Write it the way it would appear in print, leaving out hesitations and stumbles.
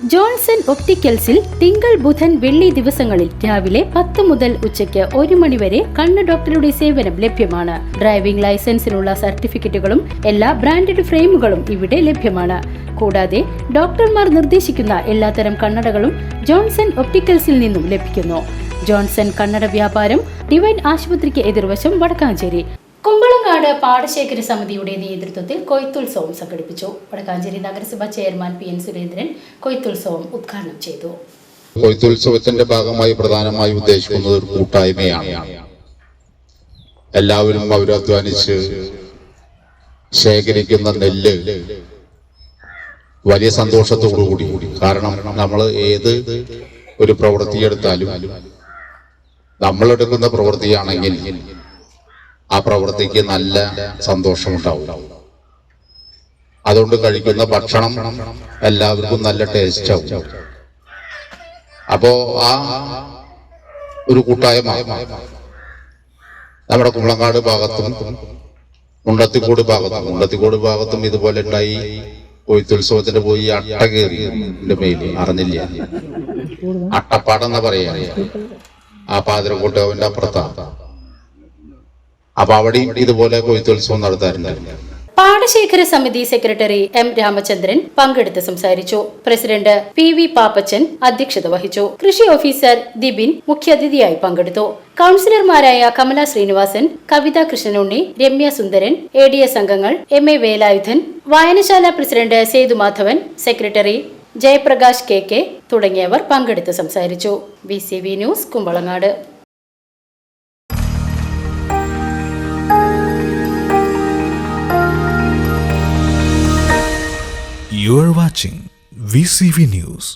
Johnson ഒപ്റ്റിക്കൽസിൽ തിങ്കൾ ബുധൻ വെള്ളി ദിവസങ്ങളിൽ രാവിലെ 10 മുതൽ ഉച്ചയ്ക്ക് 1 മണി വരെ കണ്ണ് ഡോക്ടറുടെ സേവനം ലഭ്യമാണ്. ഡ്രൈവിംഗ് ലൈസൻസിനുള്ള സർട്ടിഫിക്കറ്റുകളും എല്ലാ ബ്രാൻഡഡ് ഫ്രെയിമുകളും ഇവിടെ ലഭ്യമാണ്. കൂടാതെ ഡോക്ടർമാർ നിർദ്ദേശിക്കുന്ന എല്ലാത്തരം കണ്ണടകളും ജോൺസൺ ഒപ്റ്റിക്കൽസിൽ നിന്നും ലഭിക്കുന്നു. ജോൺസൺ കണ്ണട വ്യാപാരം ഡിവൈൻ ആശുപത്രിക്ക് എതിർവശം വടക്കാഞ്ചേരി. കുമ്പളങ്ങാട് പാടശേഖര സമിതിയുടെ നേതൃത്വത്തിൽ കൊയ്ത്തുത്സവം സംഘടിപ്പിച്ചു. വടക്കാഞ്ചേരി നഗരസഭ ചെയർമാൻ PN സുരേന്ദ്രൻ കൊയ്ത്തുത്സവം ഉദ്ഘാടനം ചെയ്തു. കൊയ്ത്തുത്സവത്തിന്റെ ഭാഗമായി പ്രധാനമായി ഉദ്ദേശിക്കുന്നത് ഒരു കൂട്ടായ്മയാണ്. എല്ലാവരും അവരധ്വാനിച്ച് ശേഖരിക്കുന്ന നെല്ല് വലിയ സന്തോഷത്തോടുകൂടി, കാരണം നമ്മൾ ഏത് ഒരു പ്രവൃത്തി എടുത്താലും നമ്മളെടുക്കുന്ന പ്രവൃത്തിയാണെങ്കിൽ ആ പ്രവൃത്തിക്ക് നല്ല സന്തോഷമുണ്ടാവും. അതുകൊണ്ട് കഴിക്കുന്ന ഭക്ഷണം എല്ലാവർക്കും നല്ല ടേസ്റ്റ് ആവും. അപ്പോ ആ ഒരു കൂട്ടായ്മ നമ്മുടെ കുമ്പളങ്ങാട് ഭാഗത്തും മുണ്ടത്തിക്കോട് ഭാഗത്തും ഇതുപോലെ ഉണ്ടായി. കൊയ്ത്തുത്സവത്തിന് പോയി അട്ട കയറി എന്റെ മേല് അറിഞ്ഞില്ല, അട്ടപ്പാടെന്നാ പറയാ. ആ പാതിരക്കോട്ടവന്റെ അപ്പുറത്താണ്. അപ്പൊ അവിടെയും ഇതുപോലെ കൊയ്ത്തുത്സവം നടത്താറുണ്ട്. പാടശേഖര സമിതി സെക്രട്ടറി M രാമചന്ദ്രൻ പങ്കെടുത്ത് സംസാരിച്ചു. പ്രസിഡന്റ് PV പാപ്പച്ചൻ അധ്യക്ഷത വഹിച്ചു. കൃഷി ഓഫീസർ ദിബിൻ മുഖ്യാതിഥിയായി പങ്കെടുത്തു. കൌൺസിലർമാരായ കമല ശ്രീനിവാസൻ, കവിത കൃഷ്ണനുണ്ണി, രമ്യ സുന്ദരൻ, ADS അംഗങ്ങൾ MA വേലായുധൻ, വായനശാല president Sethumadhavan, secretary Jayaprakash KK തുടങ്ങിയവർ പങ്കെടുത്ത് സംസാരിച്ചു. BCV news Kumbalangad. You are watching VCV News.